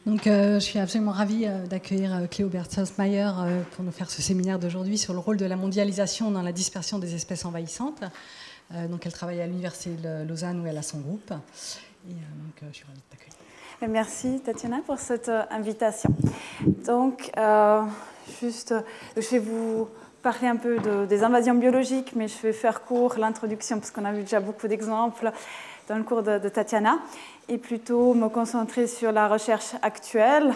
Donc, je suis absolument ravie d'accueillir Cléo Bertelsmayer pour nous faire ce séminaire d'aujourd'hui sur le rôle de la mondialisation dans la dispersion des espèces envahissantes. Donc, elle travaille à l'Université de Lausanne où elle a son groupe. Et donc, je suis ravie de t'accueillir. Merci Tatiana pour cette invitation. Donc, je vais vous parler un peu des invasions biologiques, mais je vais faire court l'introduction parce qu'on a vu déjà beaucoup d'exemples dans le cours de Tatiana, et plutôt me concentrer sur la recherche actuelle.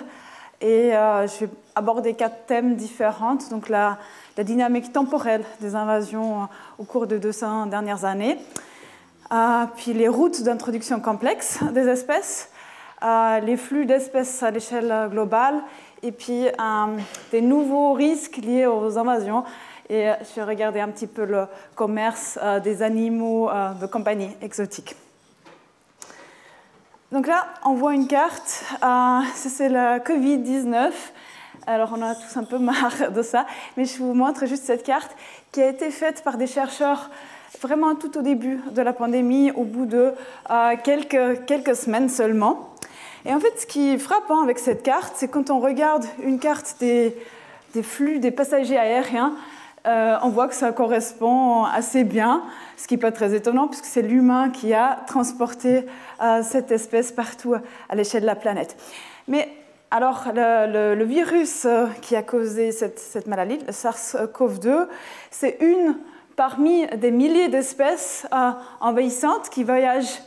Et je vais aborder 4 thèmes différents, donc la dynamique temporelle des invasions au cours de 200 dernières années, puis les routes d'introduction complexes des espèces, les flux d'espèces à l'échelle globale, et puis des nouveaux risques liés aux invasions. Et je vais regarder un petit peu le commerce des animaux de compagnie exotiques. Donc là, on voit une carte, c'est la Covid-19. Alors, on a tous un peu marre de ça, mais je vous montre juste cette carte qui a été faite par des chercheurs vraiment tout au début de la pandémie, au bout de quelques semaines seulement. Et en fait, ce qui est frappant avec cette carte, c'est quand on regarde une carte des flux des passagers aériens, on voit que ça correspond assez bien, ce qui n'est pas très étonnant puisque c'est l'humain qui a transporté cette espèce partout à l'échelle de la planète. Mais alors, le virus qui a causé cette maladie, le SARS-CoV-2, c'est une parmi des milliers d'espèces envahissantes qui voyagent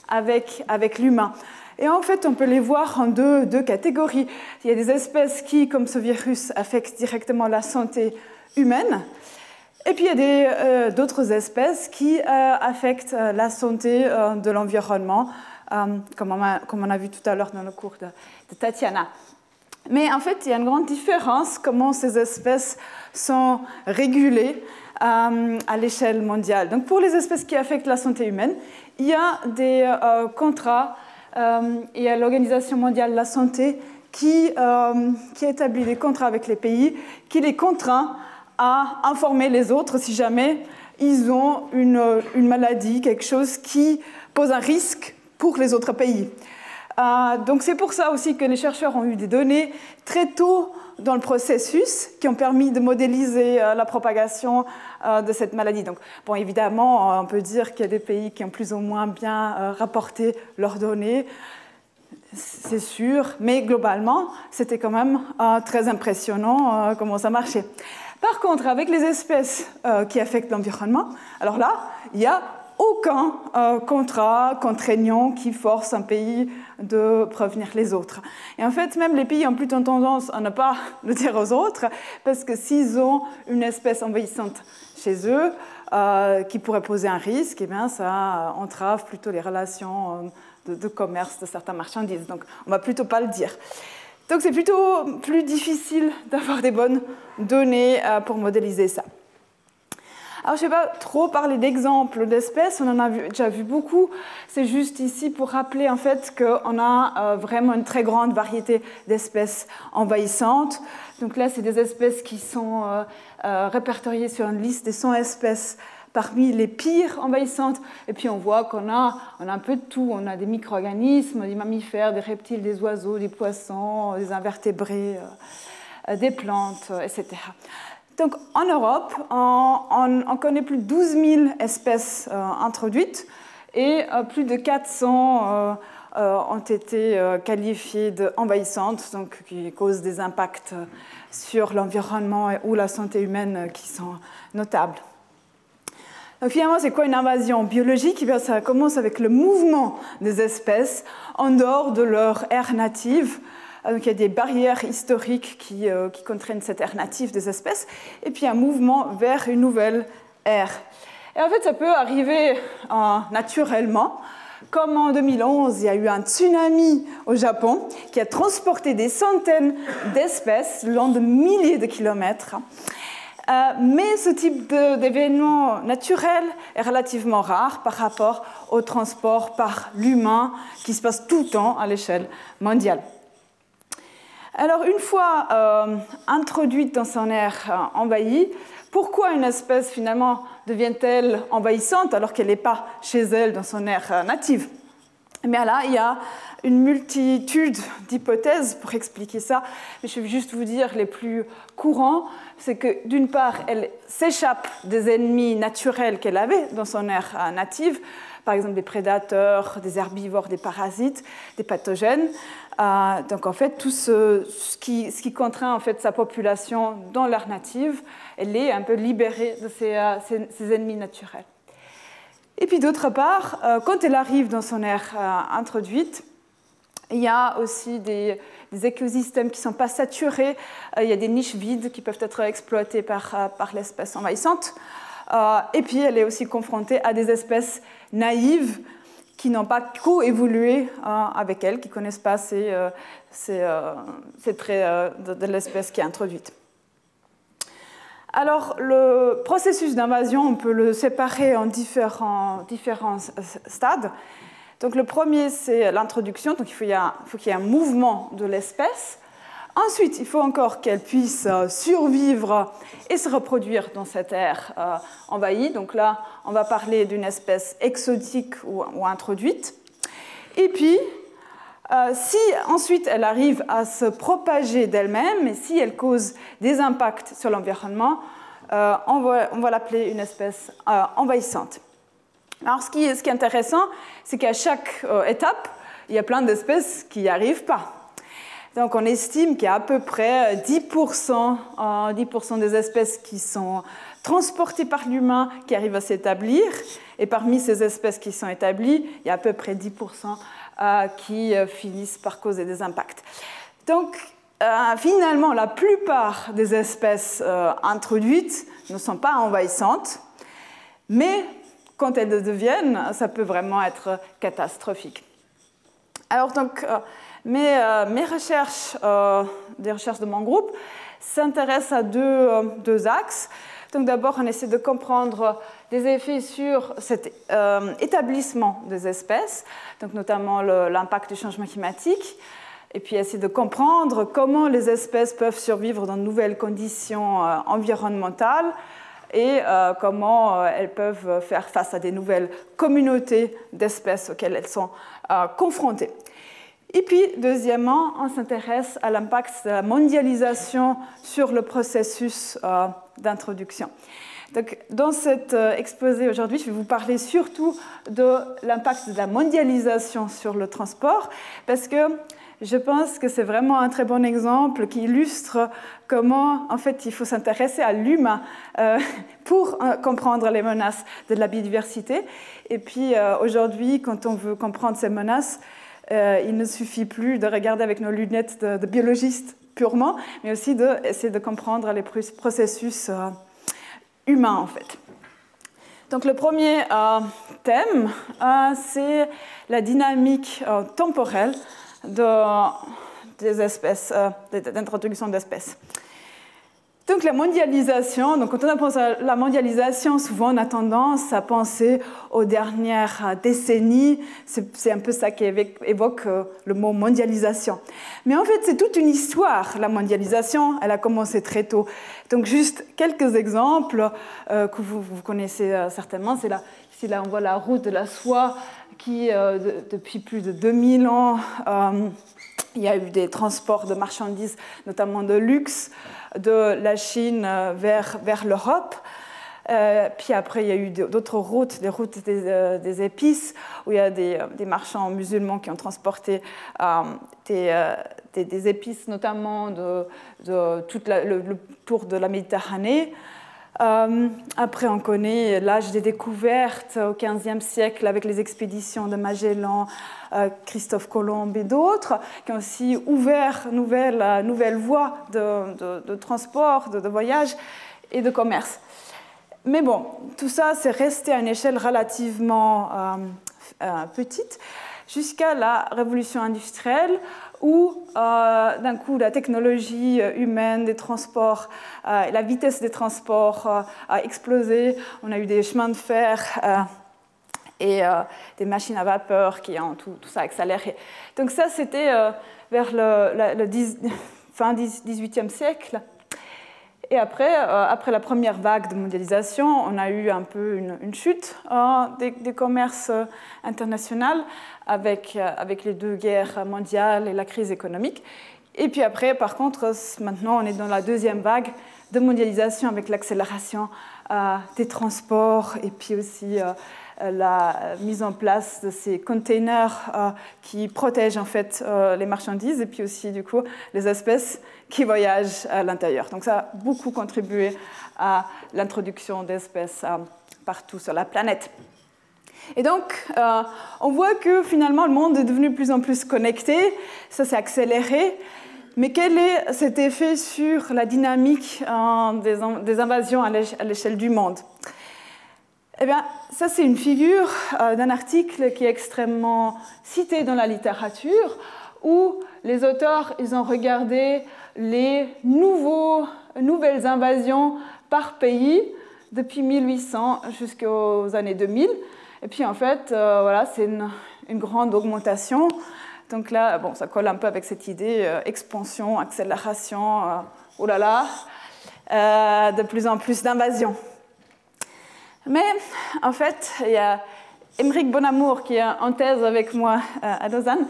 avec l'humain. Et en fait, on peut les voir en deux catégories. Il y a des espèces qui, comme ce virus, affectent directement la santé humaine. Et puis, il y a d'autres espèces qui affectent la santé de l'environnement, comme on a vu tout à l'heure dans le cours de Tatiana. Mais en fait, il y a une grande différence comment ces espèces sont régulées à l'échelle mondiale. Donc, pour les espèces qui affectent la santé humaine, il y a des contrats. Il y a l'Organisation mondiale de la santé qui établit des contrats avec les pays, qui les contraint à informer les autres si jamais ils ont une maladie, quelque chose qui pose un risque pour les autres pays. Donc c'est pour ça aussi que les chercheurs ont eu des données très tôt dans le processus qui ont permis de modéliser la propagation de cette maladie. Donc, bon, évidemment, on peut dire qu'il y a des pays qui ont plus ou moins bien rapporté leurs données, c'est sûr, mais globalement, c'était quand même très impressionnant comment ça marchait. Par contre, avec les espèces qui affectent l'environnement, alors là, il n'y a aucun contrat contraignant qui force un pays de prévenir les autres. Et en fait, même les pays ont plutôt tendance à ne pas le dire aux autres, parce que s'ils ont une espèce envahissante chez eux qui pourrait poser un risque, eh bien, ça entrave plutôt les relations de commerce de certaines marchandises. Donc, on ne va plutôt pas le dire. Donc, c'est plutôt plus difficile d'avoir des bonnes données pour modéliser ça. Alors, je ne vais pas trop parler d'exemples d'espèces, on en a déjà vu beaucoup. C'est juste ici pour rappeler en fait qu'on a vraiment une très grande variété d'espèces envahissantes. Donc là, c'est des espèces qui sont répertoriées sur une liste des 100 espèces parmi les pires envahissantes. Et puis, on voit qu'on a un peu de tout. On a des micro-organismes, des mammifères, des reptiles, des oiseaux, des poissons, des invertébrés, des plantes, etc. Donc, en Europe, on connaît plus de 12 000 espèces introduites et plus de 400 ont été qualifiées d'envahissantes, donc qui causent des impacts sur l'environnement ou la santé humaine qui sont notables. Donc, finalement, c'est quoi une invasion biologique? Eh bien, ça commence avec le mouvement des espèces en dehors de leur aire native. Donc, il y a des barrières historiques qui contraignent cette aire native des espèces, et puis un mouvement vers une nouvelle aire. Et en fait, ça peut arriver naturellement. Comme en 2011, il y a eu un tsunami au Japon qui a transporté des centaines d'espèces le long de milliers de kilomètres. Mais ce type d'événement naturel est relativement rare par rapport au transport par l'humain qui se passe tout le temps à l'échelle mondiale. Alors, une fois introduite dans son aire envahie, pourquoi une espèce, finalement, devient-elle envahissante alors qu'elle n'est pas chez elle dans son aire native? Mais là, il y a une multitude d'hypothèses pour expliquer ça. Mais je vais juste vous dire les plus courants. C'est que d'une part, elle s'échappe des ennemis naturels qu'elle avait dans son aire native, par exemple des prédateurs, des herbivores, des parasites, des pathogènes. Donc en fait, tout ce qui contraint en fait sa population dans l'aire native, elle est un peu libérée de ses ennemis naturels. Et puis d'autre part, quand elle arrive dans son aire introduite, il y a aussi des écosystèmes qui ne sont pas saturés, il y a des niches vides qui peuvent être exploitées par l'espèce envahissante. Et puis elle est aussi confrontée à des espèces naïves qui n'ont pas coévolué avec elle, qui ne connaissent pas ces traits de l'espèce qui est introduite. Alors, le processus d'invasion, on peut le séparer en différents stades. Donc, le premier, c'est l'introduction. Donc, il faut qu'il y ait un mouvement de l'espèce. Ensuite, il faut encore qu'elle puisse survivre et se reproduire dans cette aire envahie. Donc là, on va parler d'une espèce exotique ou introduite. Et puis, si ensuite elle arrive à se propager d'elle-même et si elle cause des impacts sur l'environnement, on va l'appeler une espèce envahissante. Alors ce qui est intéressant, c'est qu'à chaque étape, il y a plein d'espèces qui n'y arrivent pas. Donc on estime qu'il y a à peu près 10% des espèces qui sont transportées par l'humain qui arrivent à s'établir. Et parmi ces espèces qui sont établies, il y a à peu près 10% qui finissent par causer des impacts. Donc, finalement, la plupart des espèces introduites ne sont pas envahissantes, mais quand elles le deviennent, ça peut vraiment être catastrophique. Alors, donc, mes recherches, des recherches de mon groupe, s'intéressent à deux axes. Donc, d'abord, on essaie de comprendre des effets sur cet établissement des espèces, donc notamment l'impact du changement climatique, et puis essayer de comprendre comment les espèces peuvent survivre dans de nouvelles conditions environnementales et comment elles peuvent faire face à des nouvelles communautés d'espèces auxquelles elles sont confrontées. Et puis, deuxièmement, on s'intéresse à l'impact de la mondialisation sur le processus d'introduction. Donc, dans cet exposé aujourd'hui, je vais vous parler surtout de l'impact de la mondialisation sur le transport, parce que je pense que c'est vraiment un très bon exemple qui illustre comment, en fait, il faut s'intéresser à l'humain pour comprendre les menaces de la biodiversité. Et puis, aujourd'hui, quand on veut comprendre ces menaces, il ne suffit plus de regarder avec nos lunettes de biologistes purement, mais aussi d'essayer de comprendre les processus humains, en fait. Donc, le premier thème, c'est la dynamique temporelle des espèces, d'introduction d'espèces. Donc la mondialisation, donc quand on pense à la mondialisation, souvent on a tendance à penser aux dernières décennies, c'est un peu ça qui évoque le mot mondialisation. Mais en fait c'est toute une histoire, la mondialisation, elle a commencé très tôt. Donc juste quelques exemples que vous connaissez certainement, ici là on voit la route de la soie qui depuis plus de 2000 ans, il y a eu des transports de marchandises, notamment de luxe, de la Chine vers l'Europe. Puis après, il y a eu d'autres routes, des routes des épices, où il y a des marchands musulmans qui ont transporté des épices, notamment de tout le tour de la Méditerranée. Après, on connaît l'âge des découvertes au XVe siècle avec les expéditions de Magellan, Christophe Colomb et d'autres, qui ont aussi ouvert nouvelles voies de transport, de voyage et de commerce. Mais bon, tout ça, c'est resté à une échelle relativement petite jusqu'à la révolution industrielle où, d'un coup, la technologie humaine des transports, la vitesse des transports a explosé. On a eu des chemins de fer et des machines à vapeur qui ont tout ça accéléré. Donc ça, c'était vers fin XVIIIe siècle. Et après, après la première vague de mondialisation, on a eu un peu une chute des commerces internationaux avec les deux guerres mondiales et la crise économique. Et puis après, par contre, maintenant, on est dans la deuxième vague de mondialisation avec l'accélération des transports et puis aussi la mise en place de ces containers qui protègent en fait les marchandises et puis aussi du coup les espèces qui voyagent à l'intérieur. Donc ça a beaucoup contribué à l'introduction d'espèces partout sur la planète. Et donc, on voit que finalement le monde est devenu de plus en plus connecté, ça s'est accéléré. Mais quel est cet effet sur la dynamique des invasions à l'échelle du monde? Eh bien, ça c'est une figure d'un article qui est extrêmement cité dans la littérature, où les auteurs ils ont regardé les nouvelles invasions par pays depuis 1800 jusqu'aux années 2000. Et puis en fait, voilà, c'est une grande augmentation. Donc là, bon, ça colle un peu avec cette idée expansion, accélération, oh là là, de plus en plus d'invasions. Mais en fait, il y a Émeric Bonamour qui est en thèse avec moi à Lausanne.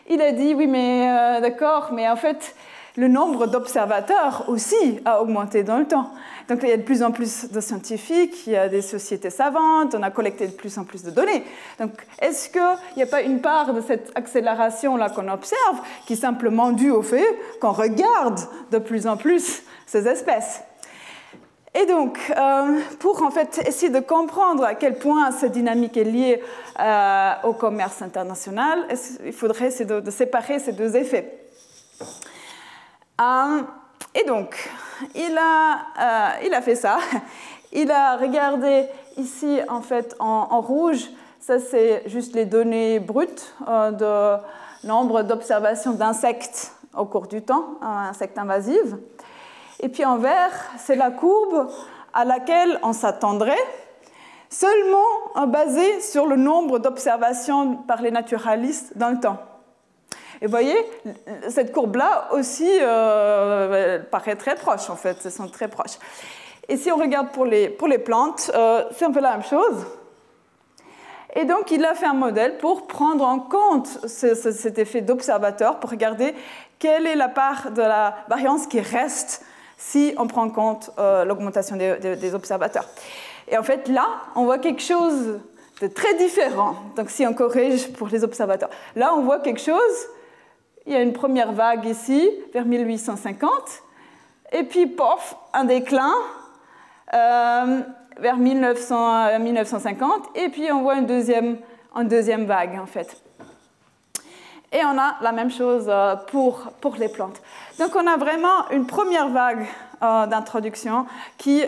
Il a dit, oui, mais d'accord, mais en fait, le nombre d'observateurs aussi a augmenté dans le temps. Donc il y a de plus en plus de scientifiques, il y a des sociétés savantes, on a collecté de plus en plus de données. Donc est-ce qu'il n'y a pas une part de cette accélération-là qu'on observe qui est simplement due au fait qu'on regarde de plus en plus ces espèces? Et donc, pour en fait essayer de comprendre à quel point cette dynamique est liée au commerce international, il faudrait essayer de séparer ces deux effets. Et donc, il a fait ça. Il a regardé ici, en fait, en rouge, ça c'est juste les données brutes de nombre d'observations d'insectes au cours du temps, insectes invasifs. Et puis en vert, c'est la courbe à laquelle on s'attendrait, seulement basée sur le nombre d'observations par les naturalistes dans le temps. Et vous voyez, cette courbe-là aussi paraît très proche, en fait, elles sont très proches. Et si on regarde pour les plantes, c'est un peu la même chose. Et donc, il a fait un modèle pour prendre en compte cet effet d'observateur, pour regarder quelle est la part de la variance qui reste si on prend en compte l'augmentation des observateurs. Et en fait, là, on voit quelque chose de très différent. Donc, si on corrige pour les observateurs, là, on voit quelque chose. Il y a une première vague ici, vers 1850, et puis, pof, un déclin vers 1950, et puis on voit une deuxième vague, en fait. Et on a la même chose pour les plantes. Donc, on a vraiment une première vague d'introduction qui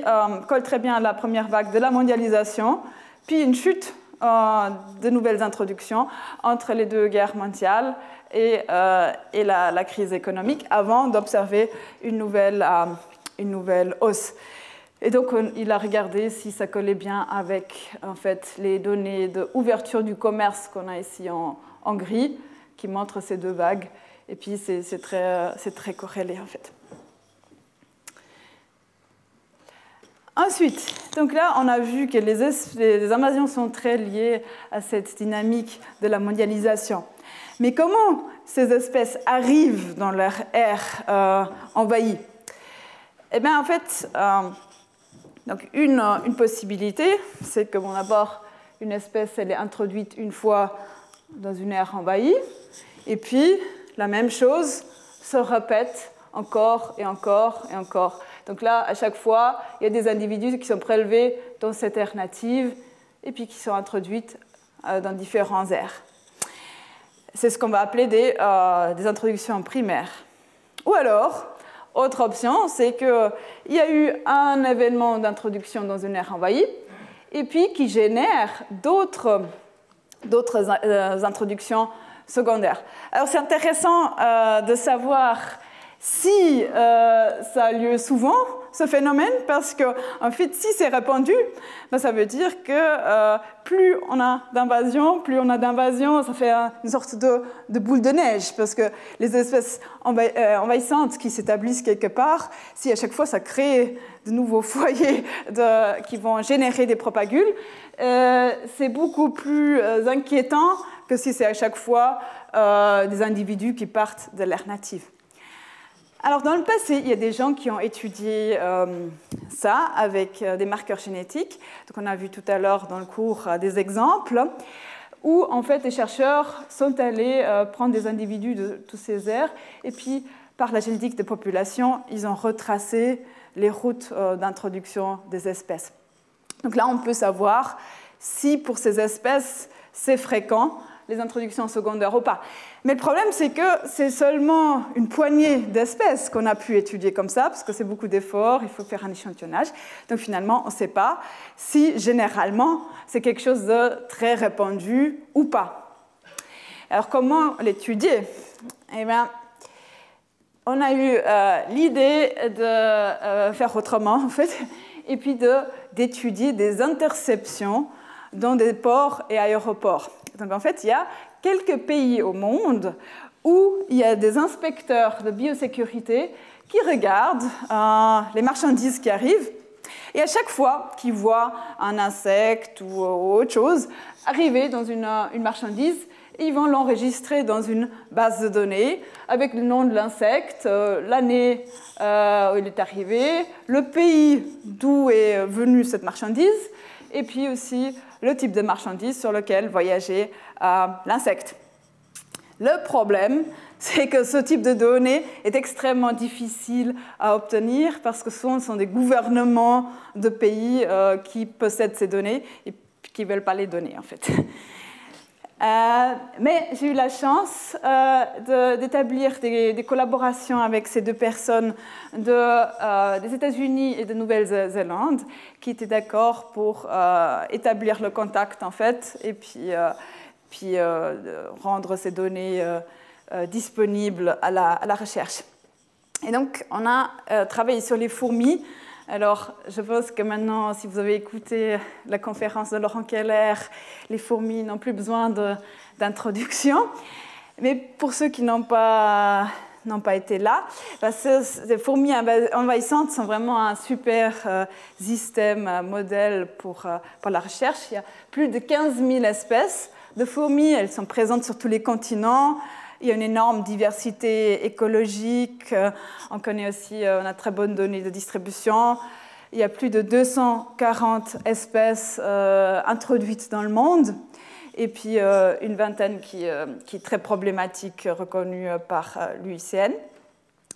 colle très bien à la première vague de la mondialisation, puis une chute de nouvelles introductions entre les deux guerres mondiales et la crise économique avant d'observer une nouvelle hausse. Et donc, il a regardé si ça collait bien avec en fait, les données d'ouverture du commerce qu'on a ici en gris, qui montrent ces deux vagues. Et puis, c'est très corrélé, en fait. Ensuite, donc là, on a vu que les invasions sont très liées à cette dynamique de la mondialisation. Mais comment ces espèces arrivent dans leur ère envahie? Eh bien, en fait, donc une possibilité, c'est que, bon, d'abord, une espèce, elle est introduite une fois dans une ère envahie, et puis, la même chose se répète encore et encore et encore. Donc là, à chaque fois, il y a des individus qui sont prélevés dans cette ère native et puis qui sont introduites dans différentes aires. C'est ce qu'on va appeler des introductions primaires. Ou alors, autre option, c'est qu'il y a eu un événement d'introduction dans une ère envahie et puis qui génère d'autres introductions secondaires. Alors, c'est intéressant de savoir si ça a lieu souvent, ce phénomène parce que, en fait, si c'est répandu, ben, ça veut dire que plus on a d'invasion, ça fait une sorte de boule de neige parce que les espèces envahissantes qui s'établissent quelque part, si à chaque fois ça crée de nouveaux foyers qui vont générer des propagules, c'est beaucoup plus inquiétant que si c'est à chaque fois des individus qui partent de l'aire native. Alors, dans le passé, il y a des gens qui ont étudié ça avec des marqueurs génétiques. Donc, on a vu tout à l'heure dans le cours des exemples où, en fait, les chercheurs sont allés prendre des individus de tous ces aires et puis, par la génétique des populations, ils ont retracé les routes d'introduction des espèces. Donc là, on peut savoir si, pour ces espèces, c'est fréquent, les introductions secondaires ou pas. Mais le problème, c'est que c'est seulement une poignée d'espèces qu'on a pu étudier comme ça, parce que c'est beaucoup d'efforts, il faut faire un échantillonnage. Donc finalement, on ne sait pas si, généralement, c'est quelque chose de très répandu ou pas. Alors comment l'étudier? Eh bien, on a eu l'idée de faire autrement, en fait, et puis d'étudier des interceptions dans des ports et aéroports. Donc en fait, il y a quelques pays au monde où il y a des inspecteurs de biosécurité qui regardent les marchandises qui arrivent et à chaque fois qu'ils voient un insecte ou autre chose arriver dans une marchandise, ils vont l'enregistrer dans une base de données avec le nom de l'insecte, l'année où il est arrivé, le pays d'où est venue cette marchandise et puis aussi le type de marchandise sur lequel voyageait l'insecte. Le problème, c'est que ce type de données est extrêmement difficile à obtenir parce que souvent, ce sont des gouvernements de pays qui possèdent ces données et qui ne veulent pas les donner, en fait. Mais j'ai eu la chance d'établir des collaborations avec ces deux personnes des États-Unis et de Nouvelle-Zélande qui étaient d'accord pour établir le contact en fait et puis rendre ces données disponibles à la recherche. Et donc on a travaillé sur les fourmis. Alors, je pense que maintenant, si vous avez écouté la conférence de Laurent Keller, les fourmis n'ont plus besoin d'introduction. Mais pour ceux qui n'ont pas été là, ces fourmis envahissantes sont vraiment un super système, modèle pour la recherche. Il y a plus de 15 000 espèces de fourmis. Elles sont présentes sur tous les continents. Il y a une énorme diversité écologique. On connaît aussi, on a très bonnes données de distribution. Il y a plus de 240 espèces introduites dans le monde. Et puis une vingtaine qui est très problématique, reconnue par l'UICN.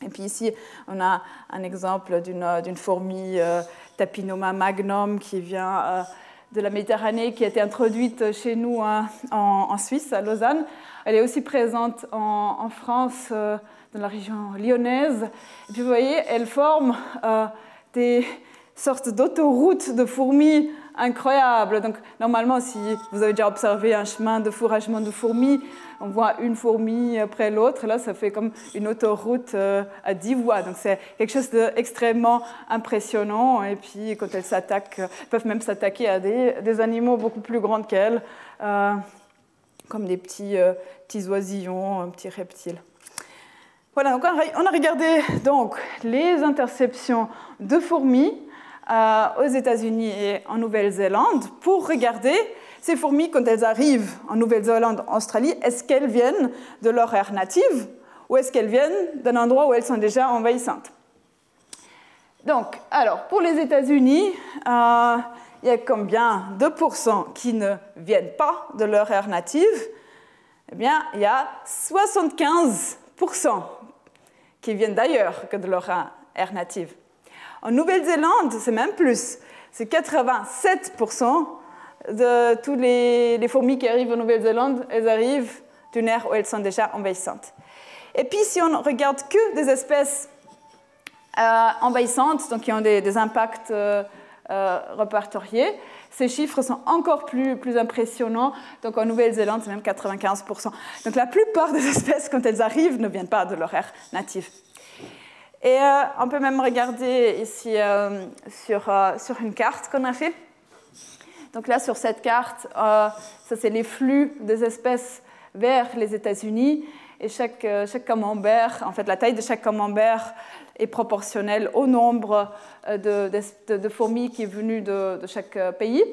Et puis ici, on a un exemple d'une fourmi Tapinoma magnum qui vient de la Méditerranée, qui a été introduite chez nous en Suisse, à Lausanne. Elle est aussi présente en France, dans la région lyonnaise. Et puis vous voyez, elle forme des sortes d'autoroutes de fourmis incroyables. Donc normalement, si vous avez déjà observé un chemin de fourragement de fourmis, on voit une fourmi après l'autre. Là, ça fait comme une autoroute à 10 voies. Donc c'est quelque chose d'extrêmement impressionnant. Et puis quand elles s'attaquent, elles peuvent même s'attaquer à des animaux beaucoup plus grands qu'elles, comme des petits oisillons, petits reptiles. Voilà, donc on a regardé donc, les interceptions de fourmis aux États-Unis et en Nouvelle-Zélande pour regarder ces fourmis, quand elles arrivent en Nouvelle-Zélande, en Australie, est-ce qu'elles viennent de leur aire native ou est-ce qu'elles viennent d'un endroit où elles sont déjà envahissantes. Donc, alors, pour les États-Unis, il y a combien de pourcents qui ne viennent pas de leur aire native? Eh bien, il y a 75% qui viennent d'ailleurs que de leur aire native. En Nouvelle-Zélande, c'est même plus. C'est 87% de tous les fourmis qui arrivent en Nouvelle-Zélande, elles arrivent d'une aire où elles sont déjà envahissantes. Et puis, si on regarde que des espèces envahissantes, donc qui ont des impacts répertoriés, ces chiffres sont encore plus impressionnants. Donc en Nouvelle-Zélande, c'est même 95%. Donc la plupart des espèces, quand elles arrivent, ne viennent pas de leur aire native. Et on peut même regarder ici sur une carte qu'on a fait. Donc là, sur cette carte, ça c'est les flux des espèces vers les États-Unis. Et chaque camembert, en fait, la taille de chaque camembert est proportionnelle au nombre de fourmis qui est venu de chaque pays.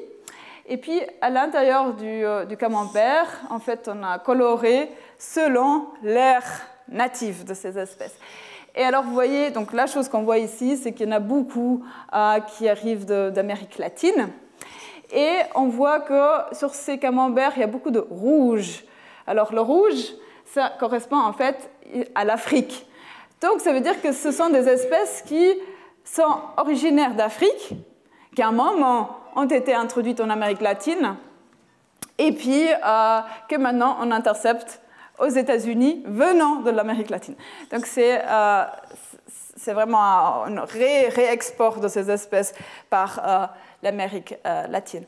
Et puis, à l'intérieur du camembert, en fait, on a coloré selon l'aire native de ces espèces. Et alors, vous voyez, donc la chose qu'on voit ici, c'est qu'il y en a beaucoup qui arrivent d'Amérique latine. Et on voit que sur ces camemberts, il y a beaucoup de rouge. Alors, le rouge, ça correspond en fait à l'Afrique. Donc, ça veut dire que ce sont des espèces qui sont originaires d'Afrique, qui à un moment ont été introduites en Amérique latine, et puis que maintenant on intercepte aux États-Unis venant de l'Amérique latine. Donc, c'est vraiment un réexport de ces espèces par l'Amérique latine.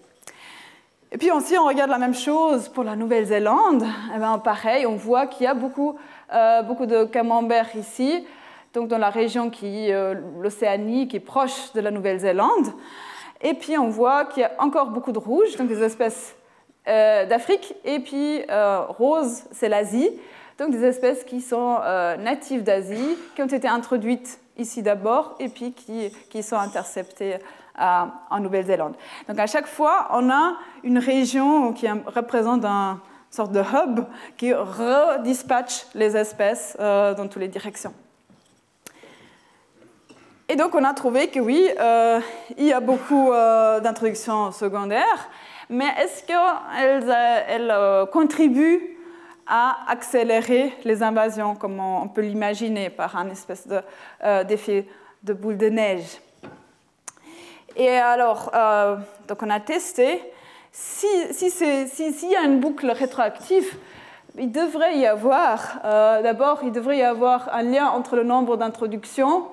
Et puis aussi, on regarde la même chose pour la Nouvelle-Zélande. Eh bien, pareil, on voit qu'il y a beaucoup de camemberts ici, donc dans la région l'Océanie, qui est proche de la Nouvelle-Zélande. Et puis, on voit qu'il y a encore beaucoup de rouge, donc des espèces d'Afrique. Et puis, rose, c'est l'Asie, donc des espèces qui sont natives d'Asie, qui ont été introduites ici d'abord, et puis qui sont interceptées en Nouvelle-Zélande. Donc à chaque fois, on a une région qui représente une sorte de hub qui redispatche les espèces dans toutes les directions. Et donc on a trouvé que oui, il y a beaucoup d'introductions secondaires, mais est-ce qu'elles contribuent à accélérer les invasions, comme on peut l'imaginer par un espèce d'effet de boule de neige? Et alors, donc on a testé, s'il y a une boucle rétroactive, il devrait y avoir, d'abord, il devrait y avoir un lien entre le nombre d'introductions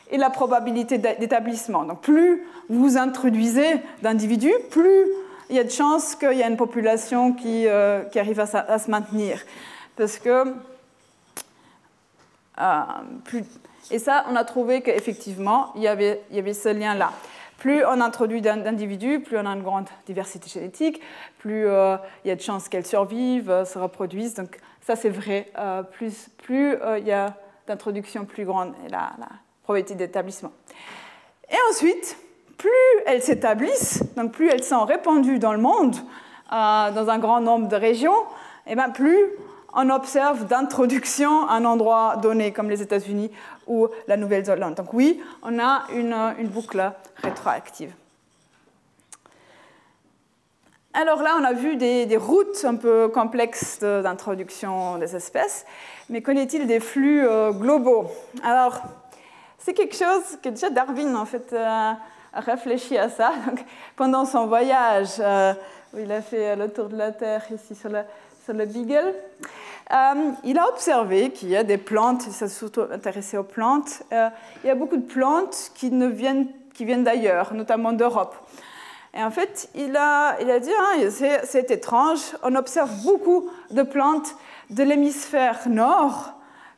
et la probabilité d'établissement. Donc plus vous introduisez d'individus, plus il y a de chances qu'il y ait une population qui arrive à se maintenir. Parce que et ça, on a trouvé qu'effectivement, il y avait ce lien-là. Plus on introduit d'individus, plus on a une grande diversité génétique, plus il y a de chances qu'elles survivent, se reproduisent. Donc ça, c'est vrai. Plus il y a d'introduction, plus grande est la probabilité d'établissement. Et ensuite, plus elles s'établissent, donc plus elles sont répandues dans le monde, dans un grand nombre de régions, et bien plus on observe d'introduction à un endroit donné, comme les États-Unis ou la Nouvelle-Zélande. Donc oui, on a une boucle rétroactive. Alors là, on a vu des routes un peu complexes d'introduction des espèces, mais qu'en est-il des flux globaux? Alors, c'est quelque chose que déjà Darwin, en fait, a réfléchi à ça. Donc, pendant son voyage, où il a fait le tour de la Terre ici sur le Beagle, il a observé qu'il y a des plantes, il s'est surtout intéressé aux plantes, il y a beaucoup de plantes qui viennent d'ailleurs, notamment d'Europe. Et en fait, il a dit, c'est étrange, on observe beaucoup de plantes de l'hémisphère nord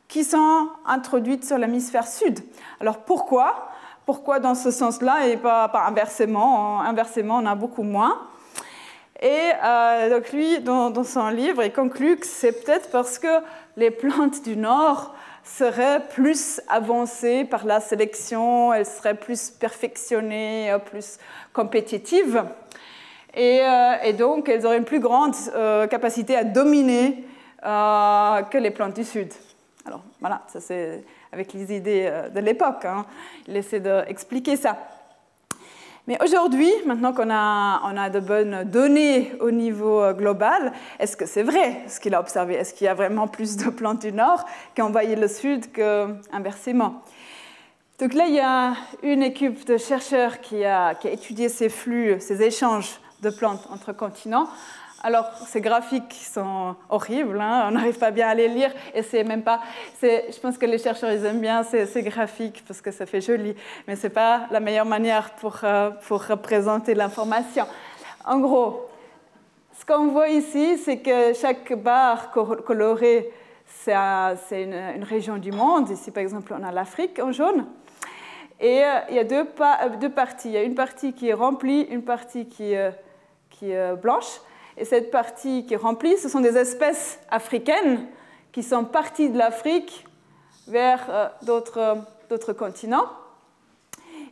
qui sont introduites sur l'hémisphère sud. Alors pourquoi dans ce sens-là et pas inversement? Inversement, on a beaucoup moins. Et donc lui, dans son livre, il conclut que c'est peut-être parce que les plantes du Nord seraient plus avancées par la sélection, elles seraient plus perfectionnées, plus compétitives. Et donc, elles auraient une plus grande capacité à dominer que les plantes du Sud. Alors voilà, ça c'est avec les idées de l'époque. Il essaie d'expliquer ça. Mais aujourd'hui, maintenant qu'on a de bonnes données au niveau global, est-ce que c'est vrai ce qu'il a observé? Est-ce qu'il y a vraiment plus de plantes du Nord qui ont envahi le Sud qu'inversement? Donc là, il y a une équipe de chercheurs qui a étudié ces flux, ces échanges de plantes entre continents. Alors, ces graphiques sont horribles, on n'arrive pas bien à les lire, et c'est même pas... je pense que les chercheurs, ils aiment bien ces graphiques parce que ça fait joli, mais ce n'est pas la meilleure manière pour représenter l'information. En gros, ce qu'on voit ici, c'est que chaque barre colorée, c'est une région du monde. Ici, par exemple, on a l'Afrique en jaune. Et il y a deux parties. Il y a une partie qui est remplie, une partie qui est blanche. Et cette partie qui est remplie, ce sont des espèces africaines qui sont parties de l'Afrique vers d'autres continents.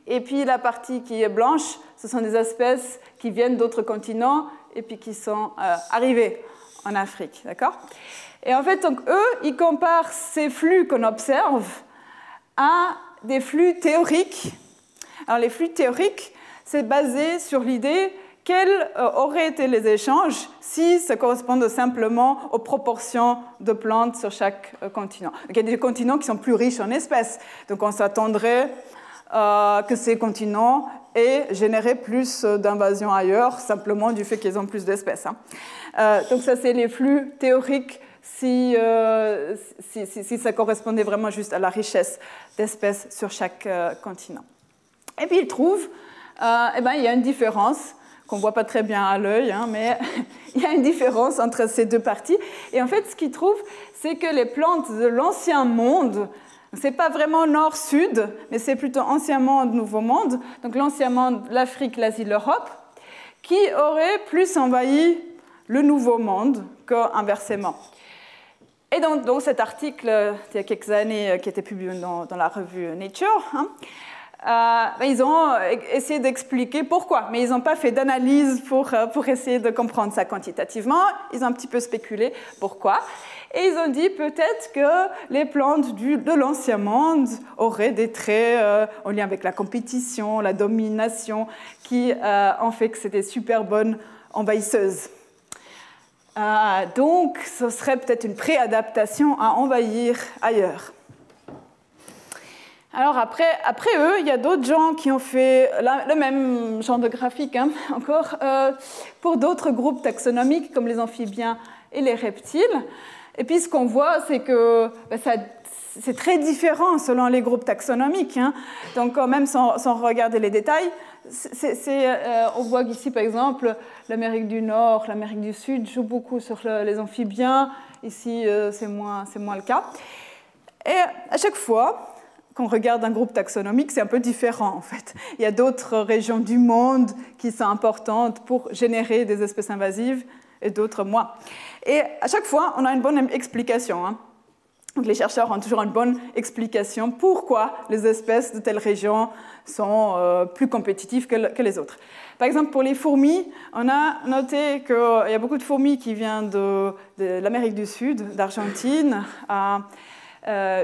Et puis la partie qui est blanche, ce sont des espèces qui viennent d'autres continents et puis qui sont arrivées en Afrique. D'accord ? Et en fait, donc, eux, ils comparent ces flux qu'on observe à des flux théoriques. Alors les flux théoriques, c'est basé sur l'idée quels auraient été les échanges si ça correspondait simplement aux proportions de plantes sur chaque continent. Donc, il y a des continents qui sont plus riches en espèces. Donc on s'attendrait que ces continents aient généré plus d'invasions ailleurs, simplement du fait qu'ils ont plus d'espèces. Donc ça, c'est les flux théoriques si ça correspondait vraiment juste à la richesse d'espèces sur chaque continent. Et puis ils trouvent il y a une différence qu'on ne voit pas très bien à l'œil, mais il y a une différence entre ces deux parties. Et en fait, ce qu'ils trouvent, c'est que les plantes de l'ancien monde, ce n'est pas vraiment nord-sud, mais c'est plutôt ancien monde, nouveau monde, donc l'ancien monde, l'Afrique, l'Asie, l'Europe, qui auraient plus envahi le nouveau monde qu'inversement. Et dans cet article, il y a quelques années, qui était publié dans la revue Nature, ils ont essayé d'expliquer pourquoi, mais ils n'ont pas fait d'analyse pour essayer de comprendre ça quantitativement. Ils ont un petit peu spéculé pourquoi. Et ils ont dit peut-être que les plantes de l'ancien monde auraient des traits en lien avec la compétition, la domination, qui ont fait que c'était super bonnes envahisseuses. Donc, ce serait peut-être une préadaptation à envahir ailleurs. Alors après eux, il y a d'autres gens qui ont fait le même genre de graphique, encore, pour d'autres groupes taxonomiques comme les amphibiens et les reptiles. Et puis ce qu'on voit, c'est que c'est très différent selon les groupes taxonomiques. Donc même sans regarder les détails, on voit qu'ici, par exemple, l'Amérique du Nord, l'Amérique du Sud jouent beaucoup sur les amphibiens. Ici, c'est moins le cas. Et à chaque fois qu'on regarde un groupe taxonomique, c'est un peu différent en fait. Il y a d'autres régions du monde qui sont importantes pour générer des espèces invasives et d'autres moins. Et à chaque fois, on a une bonne explication. Donc les chercheurs ont toujours une bonne explication pourquoi les espèces de telle région sont plus compétitives que les autres. Par exemple, pour les fourmis, on a noté qu'il y a beaucoup de fourmis qui viennent de l'Amérique du Sud, d'Argentine à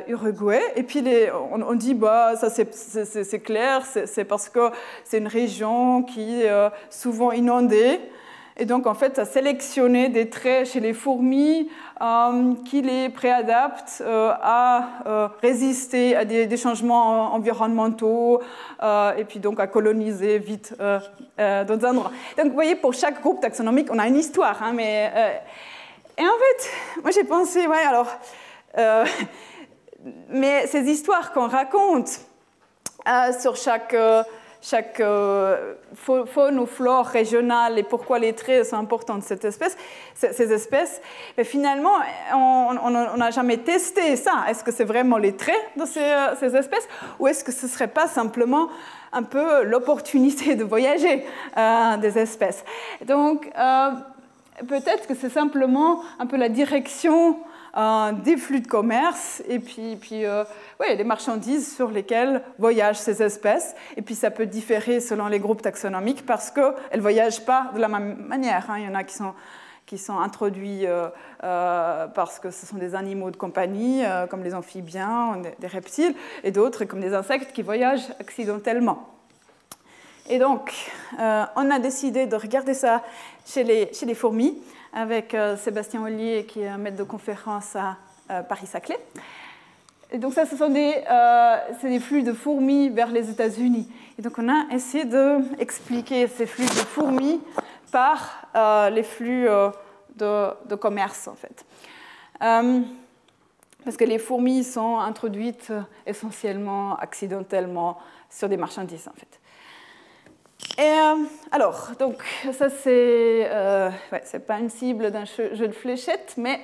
Uruguay, et puis on dit ça c'est clair, c'est parce que c'est une région qui est souvent inondée, et donc en fait ça a sélectionné des traits chez les fourmis qui les préadaptent à résister à des changements environnementaux et puis donc à coloniser vite d'autres endroits. Donc vous voyez, pour chaque groupe taxonomique on a une histoire, et en fait moi j'ai pensé mais ces histoires qu'on raconte sur chaque faune ou flore régionale et pourquoi les traits sont importants de ces espèces, mais finalement, on n'a jamais testé ça. Est-ce que c'est vraiment les traits de ces espèces ou est-ce que ce ne serait pas simplement un peu l'opportunité de voyager des espèces? Donc, peut-être que c'est simplement un peu la direction des flux de commerce et puis des marchandises sur lesquelles voyagent ces espèces. Et puis ça peut différer selon les groupes taxonomiques parce qu'elles ne voyagent pas de la même manière. Il y en a qui sont introduits parce que ce sont des animaux de compagnie, comme les amphibiens, des reptiles, et d'autres comme des insectes qui voyagent accidentellement. Et donc, on a décidé de regarder ça chez les fourmis, avec Sébastien Ollier, qui est un maître de conférence à Paris-Saclay. Et donc ça, ce sont c'est des flux de fourmis vers les États-Unis. Et donc on a essayé d'expliquer ces flux de fourmis par les flux de commerce, en fait. Parce que les fourmis sont introduites essentiellement, accidentellement, sur des marchandises, en fait. Et alors, donc, ça c'est pas une cible d'un jeu de fléchettes, mais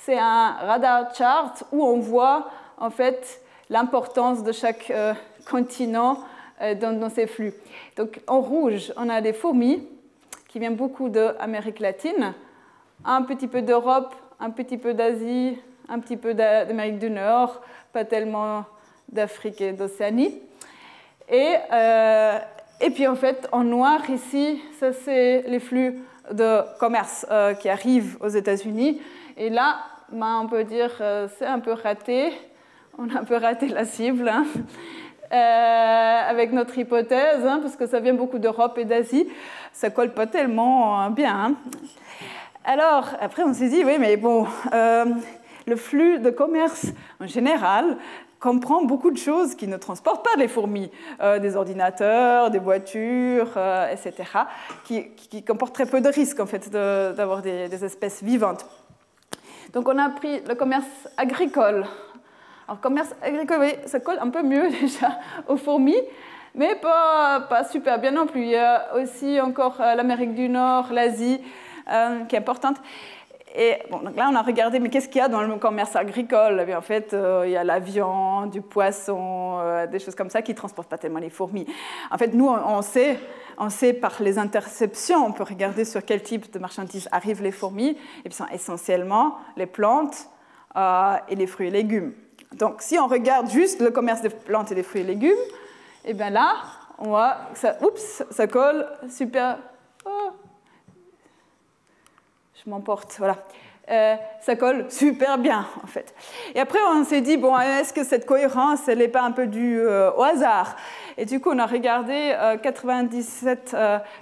c'est un radar chart où on voit en fait l'importance de chaque continent dans ces flux. Donc en rouge, on a des fourmis qui viennent beaucoup d'Amérique latine, un petit peu d'Europe, un petit peu d'Asie, un petit peu d'Amérique du Nord, pas tellement d'Afrique et d'Océanie. Et puis en fait, en noir ici, ça c'est les flux de commerce qui arrivent aux États-Unis. Et là, on peut dire c'est un peu raté. On a un peu raté la cible hein, avec notre hypothèse, hein, parce que ça vient beaucoup d'Europe et d'Asie. Ça colle pas tellement bien. Hein. Alors, après, on s'est dit, oui, mais bon, le flux de commerce en général comprend beaucoup de choses qui ne transportent pas les fourmis, des ordinateurs, des voitures, etc., qui comportent très peu de risques, en fait, d'avoir des espèces vivantes. Donc, on a pris le commerce agricole. Alors, commerce agricole, oui, ça colle un peu mieux déjà aux fourmis, mais pas super bien non plus. Il y a aussi encore l'Amérique du Nord, l'Asie, qui est importante. Et bon, donc là, on a regardé, mais qu'est-ce qu'il y a dans le commerce agricole? Et bien, en fait, il y a la viande, du poisson, des choses comme ça qui ne transportent pas tellement les fourmis. En fait, nous, on sait par les interceptions, on peut regarder sur quel type de marchandises arrivent les fourmis, et puis sont essentiellement les plantes et les fruits et légumes. Donc, si on regarde juste le commerce des plantes et des fruits et légumes, et bien là, on voit que ça colle super... Oh, je m'emporte, voilà. Ça colle super bien, en fait. Et après, on s'est dit, bon, est-ce que cette cohérence, elle n'est pas un peu due au hasard? Et du coup, on a regardé 97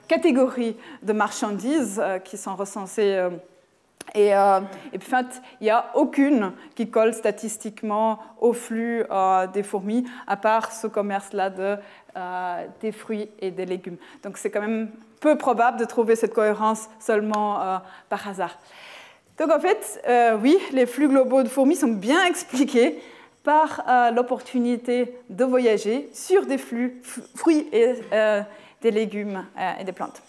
catégories de marchandises qui sont recensées. Et puis, en fait, il n'y a aucune qui colle statistiquement au flux des fourmis, à part ce commerce-là des fruits et des légumes. Donc, c'est quand même peu probable de trouver cette cohérence seulement par hasard. Donc, en fait, oui, les flux globaux de fourmis sont bien expliqués par l'opportunité de voyager sur des fruits et des légumes et des plantes.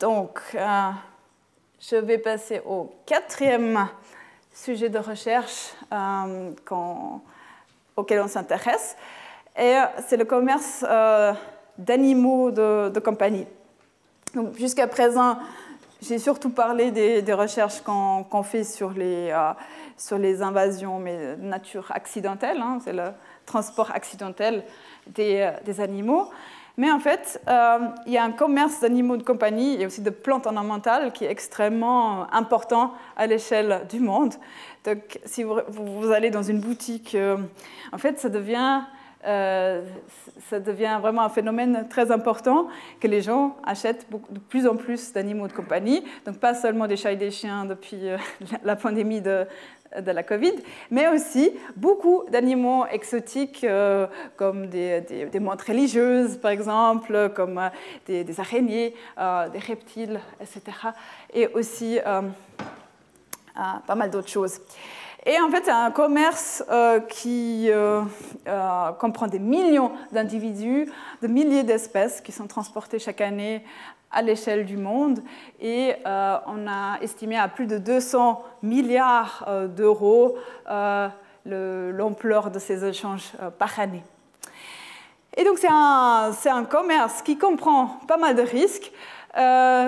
Donc, je vais passer au quatrième sujet de recherche auquel on s'intéresse, et c'est le commerce d'animaux de compagnie. Donc, jusqu'à présent, j'ai surtout parlé des recherches qu'on fait sur les invasions, mais de nature accidentelle, hein, c'est le transport accidentel des animaux. Mais en fait, il y a un commerce d'animaux de compagnie et aussi de plantes ornementales qui est extrêmement important à l'échelle du monde. Donc, si vous allez dans une boutique, en fait, ça devient vraiment un phénomène très important que les gens achètent de plus en plus d'animaux de compagnie. Donc, pas seulement des chats et des chiens depuis la pandémie de la Covid, mais aussi beaucoup d'animaux exotiques comme des montres religieuses, par exemple, comme des araignées, des reptiles, etc. Et aussi pas mal d'autres choses. Et en fait, c'est un commerce qui comprend des millions d'individus, de milliers d'espèces qui sont transportées chaque année à l'échelle du monde. Et on a estimé à plus de 200 milliards d'euros l'ampleur de ces échanges par année. Et donc, c'est un commerce qui comprend pas mal de risques.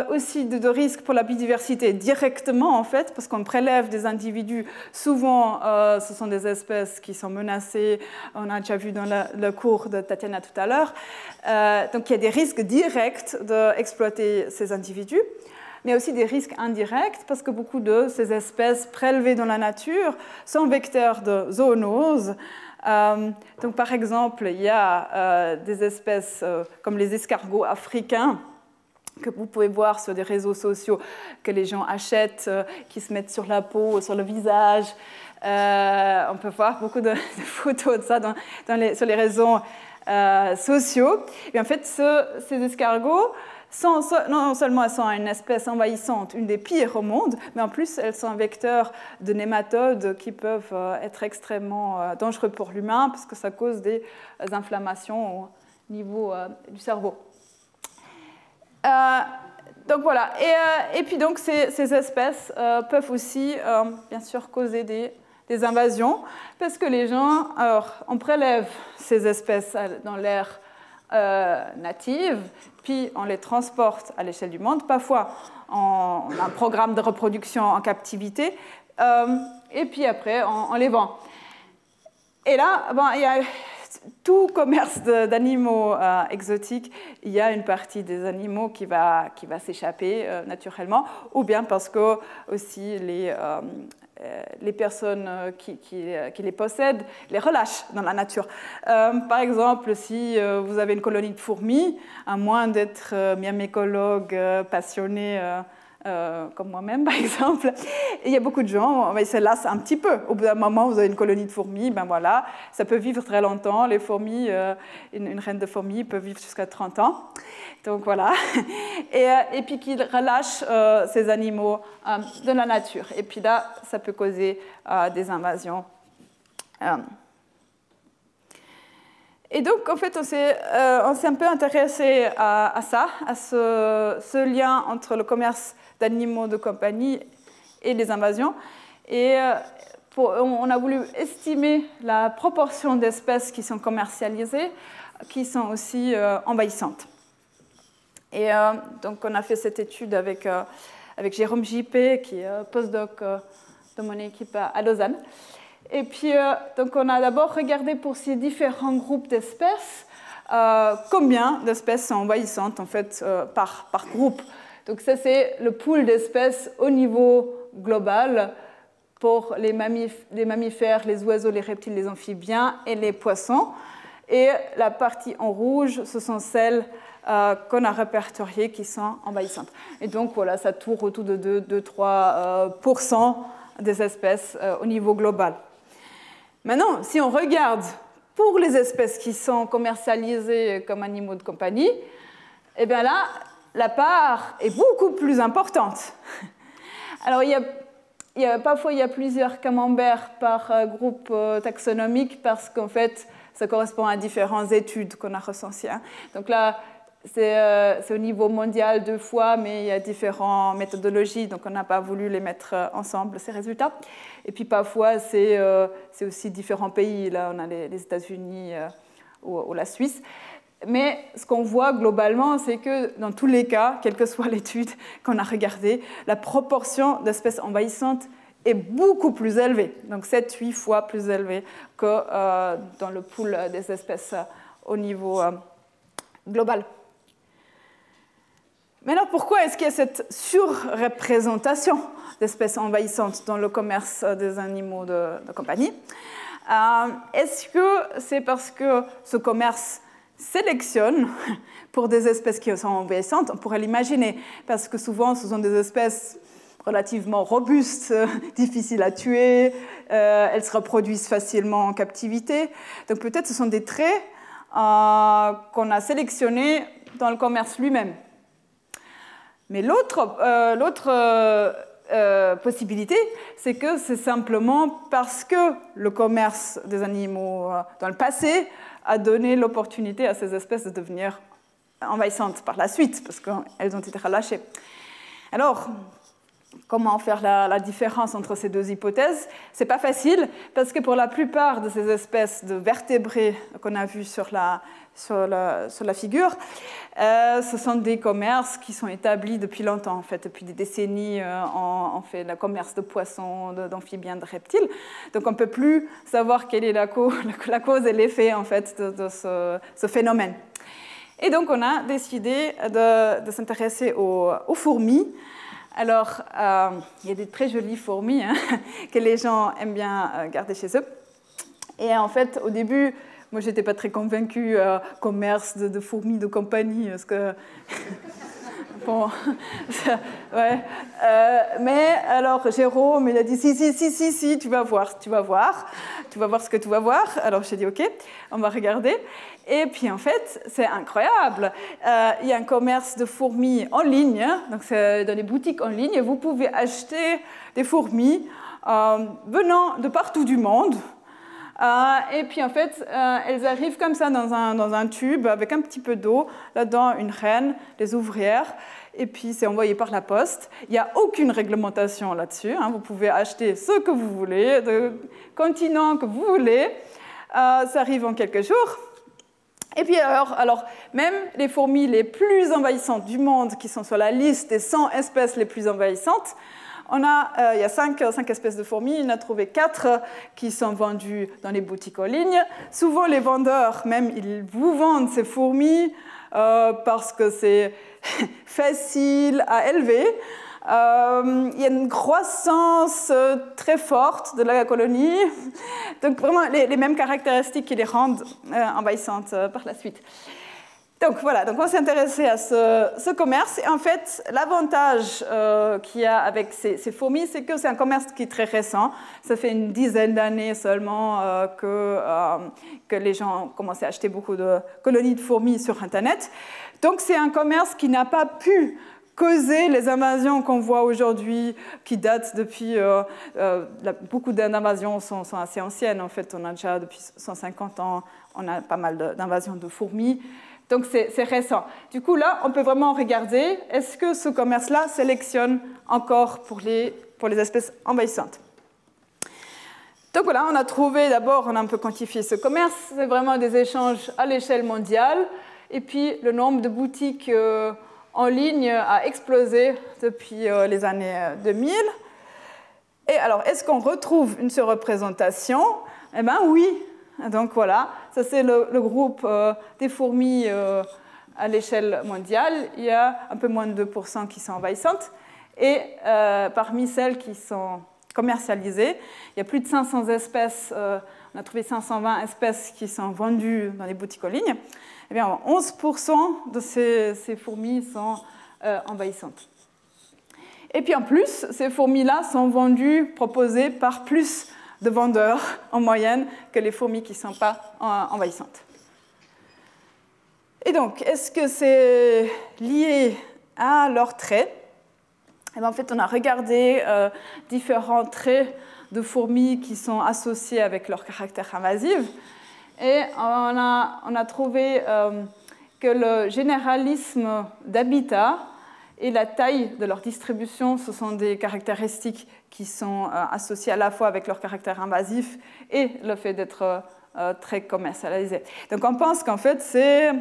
Aussi de risques pour la biodiversité directement, en fait, parce qu'on prélève des individus. Souvent, ce sont des espèces qui sont menacées. On a déjà vu dans le cours de Tatiana tout à l'heure. Donc, il y a des risques directs d'exploiter ces individus, mais aussi des risques indirects, parce que beaucoup de ces espèces prélevées dans la nature sont vecteurs de zoonoses. Donc, par exemple, il y a des espèces comme les escargots africains, que vous pouvez voir sur des réseaux sociaux que les gens achètent, qui se mettent sur la peau, sur le visage. On peut voir beaucoup de photos de ça sur les réseaux sociaux. Et en fait, ces escargots, non seulement elles sont une espèce envahissante, une des pires au monde, mais en plus elles sont un vecteur de nématodes qui peuvent être extrêmement dangereux pour l'humain parce que ça cause des inflammations au niveau du cerveau. Donc voilà, et puis donc ces espèces peuvent aussi bien sûr causer des invasions, parce que les gens, alors on prélève ces espèces dans l'air native, puis on les transporte à l'échelle du monde, parfois on a un programme de reproduction en captivité, et puis après on les vend. Et là, il y a tout commerce d'animaux exotiques, il y a une partie des animaux qui va s'échapper naturellement, ou bien parce que aussi les personnes qui les possèdent les relâchent dans la nature. Par exemple, si vous avez une colonie de fourmis, à moins d'être myécologue passionné comme moi-même, par exemple, et il y a beaucoup de gens, ils se lassent un petit peu. Au bout d'un moment, vous avez une colonie de fourmis, ben voilà, ça peut vivre très longtemps. Les fourmis, une reine de fourmis peut vivre jusqu'à 30 ans. Donc voilà. Et puis qu'ils relâchent ces animaux de la nature. Et puis là, ça peut causer des invasions. Et donc, en fait, on s'est un peu intéressé à ça, à ce lien entre le commerce d'animaux de compagnie et les invasions. Et on a voulu estimer la proportion d'espèces qui sont commercialisées, qui sont aussi envahissantes. Et donc, on a fait cette étude avec Jérôme J.P., qui est postdoc de mon équipe à Lausanne. Et puis, donc on a d'abord regardé pour ces différents groupes d'espèces, combien d'espèces sont envahissantes, en fait, par groupe. Donc ça, c'est le pool d'espèces au niveau global pour les mammifères, les oiseaux, les reptiles, les amphibiens et les poissons. Et la partie en rouge, ce sont celles qu'on a répertoriées qui sont envahissantes. Et donc, voilà, ça tourne autour de 2-3% des espèces au niveau global. Maintenant, si on regarde pour les espèces qui sont commercialisées comme animaux de compagnie, eh bien là, la part est beaucoup plus importante. Alors, parfois, il y a plusieurs camemberts par groupe taxonomique parce qu'en fait, ça correspond à différentes études qu'on a recensées. Donc là, c'est au niveau mondial 2 fois, mais il y a différentes méthodologies, donc on n'a pas voulu les mettre ensemble, ces résultats. Et puis parfois, c'est aussi différents pays. Là, on a les États-Unis ou la Suisse. Mais ce qu'on voit globalement, c'est que dans tous les cas, quelle que soit l'étude qu'on a regardée, la proportion d'espèces envahissantes est beaucoup plus élevée, donc 7-8 fois plus élevée que dans le pool des espèces au niveau global. Maintenant, pourquoi est-ce qu'il y a cette surreprésentation d'espèces envahissantes dans le commerce des animaux de compagnie? Est-ce que c'est parce que ce commerce sélectionne pour des espèces qui sont envahissantes? On pourrait l'imaginer, parce que souvent, ce sont des espèces relativement robustes, difficiles à tuer, elles se reproduisent facilement en captivité. Donc peut-être ce sont des traits qu'on a sélectionnés dans le commerce lui-même. Mais l'autre possibilité, c'est que c'est simplement parce que le commerce des animaux dans le passé a donné l'opportunité à ces espèces de devenir envahissantes par la suite, parce qu'elles ont été relâchées. Alors, comment faire la différence entre ces deux hypothèses? C'est pas facile, parce que pour la plupart de ces espèces de vertébrés qu'on a vus sur la figure, ce sont des commerces qui sont établis depuis longtemps, en fait. Depuis des décennies, on fait le commerce de poissons, d'amphibiens, de reptiles. Donc on ne peut plus savoir quelle est la cause et l'effet, en fait, de ce phénomène. Et donc on a décidé de s'intéresser aux fourmis. Alors, il y a des très jolies fourmis que les gens aiment bien garder chez eux. Et en fait, au début, moi, je n'étais pas très convaincue commerce de fourmis de compagnie, parce que... bon, ouais. Mais alors, Jérôme, il a dit, si, tu vas voir ce que tu vas voir. Alors, j'ai dit, OK, on va regarder. Et puis, en fait, c'est incroyable. Il y a un commerce de fourmis en ligne, donc c'est dans les boutiques en ligne, et vous pouvez acheter des fourmis venant de partout du monde, Et puis en fait, elles arrivent comme ça dans un tube avec un petit peu d'eau, là-dedans une reine, des ouvrières, et puis c'est envoyé par la poste. Il n'y a aucune réglementation là-dessus, hein. Vous pouvez acheter ce que vous voulez, de continent que vous voulez. Ça arrive en quelques jours. Et puis alors, même les fourmis les plus envahissantes du monde, qui sont sur la liste des 100 espèces les plus envahissantes, il y a 5 espèces de fourmis, on a trouvé 4 qui sont vendues dans les boutiques en ligne. Souvent, les vendeurs, même, ils vous vendent ces fourmis parce que c'est facile à élever. Il y a une croissance très forte de la colonie, donc vraiment les mêmes caractéristiques qui les rendent envahissantes par la suite. Donc voilà, donc on s'est intéressé à ce commerce. Et en fait, l'avantage qu'il y a avec ces fourmis, c'est que c'est un commerce qui est très récent. Ça fait une dizaine d'années seulement que les gens ont commencé à acheter beaucoup de colonies de fourmis sur Internet. Donc c'est un commerce qui n'a pas pu causer les invasions qu'on voit aujourd'hui, qui datent depuis... beaucoup d'invasions sont assez anciennes. En fait, on a déjà depuis 150 ans, on a pas mal d'invasions de fourmis. Donc c'est récent. Du coup, là, on peut vraiment regarder, est-ce que ce commerce-là sélectionne encore pour les espèces envahissantes. Donc voilà, on a trouvé, d'abord, on a un peu quantifié ce commerce. C'est vraiment des échanges à l'échelle mondiale. Et puis, le nombre de boutiques en ligne a explosé depuis les années 2000. Et alors, est-ce qu'on retrouve une surreprésentation? Eh bien, oui. Donc voilà, ça c'est le groupe des fourmis à l'échelle mondiale. Il y a un peu moins de 2% qui sont envahissantes. Et parmi celles qui sont commercialisées, il y a plus de 500 espèces. On a trouvé 520 espèces qui sont vendues dans les boutiques en ligne. Eh bien, 11% de ces fourmis sont envahissantes. Et puis en plus, ces fourmis-là sont vendues, proposées par plus de vendeurs en moyenne que les fourmis qui ne sont pas envahissantes. Et donc, est-ce que c'est lié à leurs traits? Et bien, en fait, on a regardé différents traits de fourmis qui sont associés avec leur caractère invasif. Et on a trouvé que le généralisme d'habitat et la taille de leur distribution, ce sont des caractéristiques qui sont associées à la fois avec leur caractère invasif et le fait d'être très commercialisé. Donc on pense qu'en fait c'est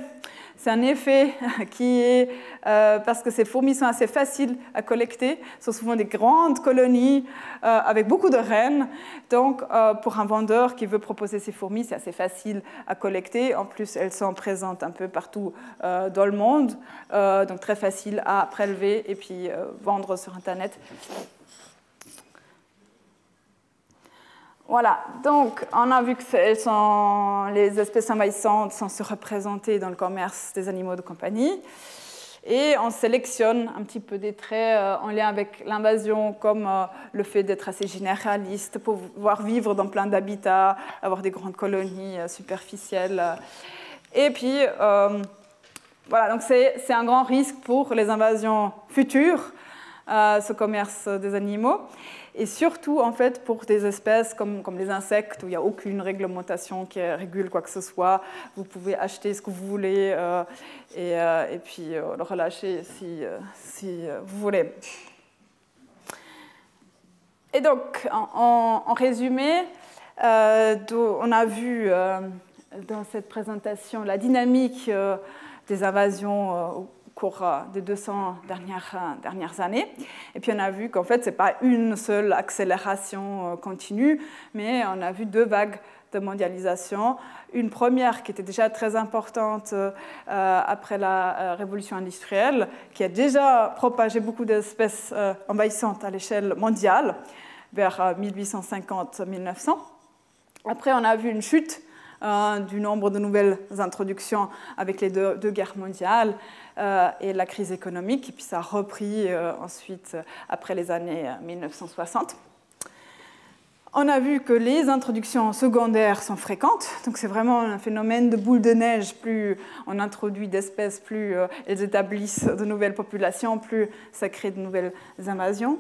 un effet qui est parce que ces fourmis sont assez faciles à collecter, ce sont souvent des grandes colonies avec beaucoup de reines. Donc pour un vendeur qui veut proposer ces fourmis, c'est assez facile à collecter. En plus, elles sont présentes un peu partout dans le monde, donc très facile à prélever et puis vendre sur Internet. Voilà, donc on a vu que les espèces envahissantes sont surreprésentées dans le commerce des animaux de compagnie. Et on sélectionne un petit peu des traits en lien avec l'invasion, comme le fait d'être assez généraliste, pouvoir vivre dans plein d'habitats, avoir des grandes colonies superficielles. Et puis, voilà, donc c'est un grand risque pour les invasions futures, ce commerce des animaux. Et surtout, en fait, pour des espèces comme les insectes, où il n'y a aucune réglementation qui régule quoi que ce soit, vous pouvez acheter ce que vous voulez et puis le relâcher si vous voulez. Et donc, en résumé, on a vu dans cette présentation la dynamique des invasions au cours des 200 dernières années. Et puis on a vu qu'en fait, ce n'est pas une seule accélération continue, mais on a vu 2 vagues de mondialisation. Une première qui était déjà très importante après la révolution industrielle, qui a déjà propagé beaucoup d'espèces envahissantes à l'échelle mondiale, vers 1850-1900. Après, on a vu une chute du nombre de nouvelles introductions avec les deux guerres mondiales et la crise économique, et puis ça a repris ensuite après les années 1960. On a vu que les introductions secondaires sont fréquentes, donc c'est vraiment un phénomène de boule de neige. Plus on introduit d'espèces, plus elles établissent de nouvelles populations, plus ça crée de nouvelles invasions.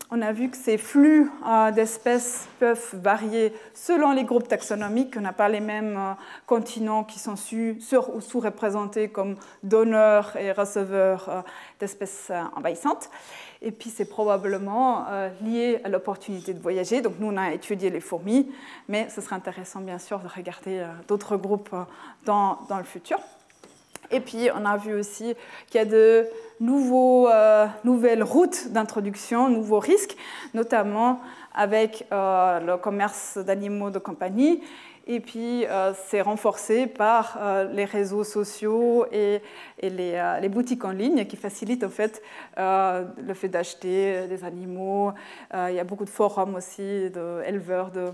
on a vu que ces flux d'espèces peuvent varier selon les groupes taxonomiques. On n'a pas les mêmes continents qui sont sur ou sous-représentés comme donneurs et receveurs d'espèces envahissantes. Et puis, c'est probablement lié à l'opportunité de voyager. Donc, nous, on a étudié les fourmis, mais ce serait intéressant, bien sûr, de regarder d'autres groupes dans le futur. Et puis, on a vu aussi qu'il y a de nouvelles routes d'introduction, nouveaux risques, notamment avec le commerce d'animaux de compagnie. Et puis, c'est renforcé par les réseaux sociaux et les boutiques en ligne qui facilitent en fait le fait d'acheter des animaux. Il y a beaucoup de forums aussi d'éleveurs de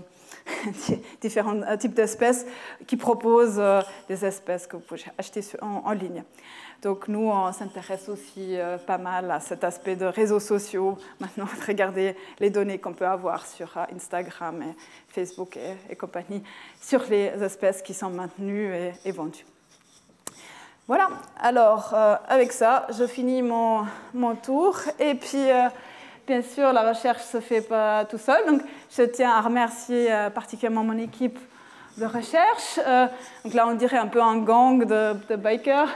différents types d'espèces qui proposent des espèces que vous pouvez acheter en ligne. Donc nous, on s'intéresse aussi pas mal à cet aspect de réseaux sociaux. Maintenant, regardez les données qu'on peut avoir sur Instagram et Facebook et compagnie sur les espèces qui sont maintenues et vendues. Voilà, alors avec ça, je finis mon tour. Et puis, bien sûr, la recherche ne se fait pas tout seul. Donc, je tiens à remercier particulièrement mon équipe de recherche. Donc là, on dirait un peu un gang de bikers.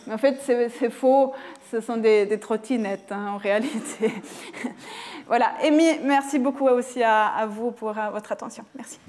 Mais en fait, c'est faux. Ce sont des trottinettes, hein, en réalité. Voilà. Et merci beaucoup aussi à vous pour votre attention. Merci.